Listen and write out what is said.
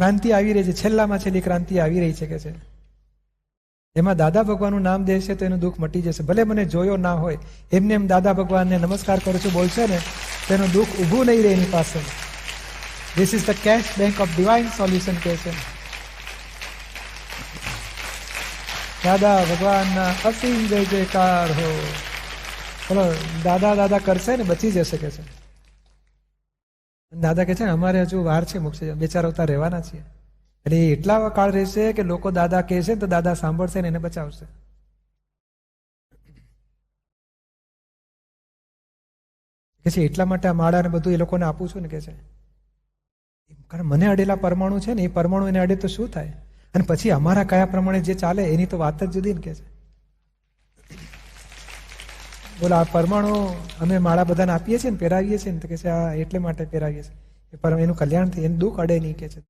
ક્રાંતિ આવી રહી છે, છેલ્લામાં છેલ્લી ક્રાંતિ આવી રહી છે કે છે એમાં દાદા ભગવાનનું નામ દેશે તો એનું દુઃખ મટી જશે. ભલે મને જોયો ના હોય, એમને એમ દાદા ભગવાનને નમસ્કાર કરું છું બોલશે ને તેનું દુઃખ ઊભું નહીં રહે એની પાસે. This is the cash bank of divine solution કે છે. દાદા ભગવાનના અસીમ જય જયકાર હો. ચલો દાદા દાદા કરશે ને બચી જશે કે છે. દાદા કે છે ને અમારે હજુ વાર છે, મોક્ષ 2-4 અવતાર રહેવાના છીએ. એટલે એ એટલા કાળ રહેશે કે લોકો દાદા કહે છે તો દાદા સાંભળશે ને એને બચાવશે. કે છે એટલા માટે આ માળા ને બધું એ લોકોને આપું છું ને કે છે, કારણ મને અડેલા પરમાણુ છે ને એ પરમાણુ એને અડે તો શું થાય, અને પછી અમારા કયા પ્રમાણે જે ચાલે એની તો વાત જ જુદી ને કે છે. બોલો આ પરમાણુ અમે માળા બધાને આપીએ છીએ ને પહેરાવીએ છીએ ને તો કે છે આ એટલે માટે પહેરાવીએ છીએ એનું કલ્યાણ થાય, એનું દુઃખ અડે નહીં કે છે.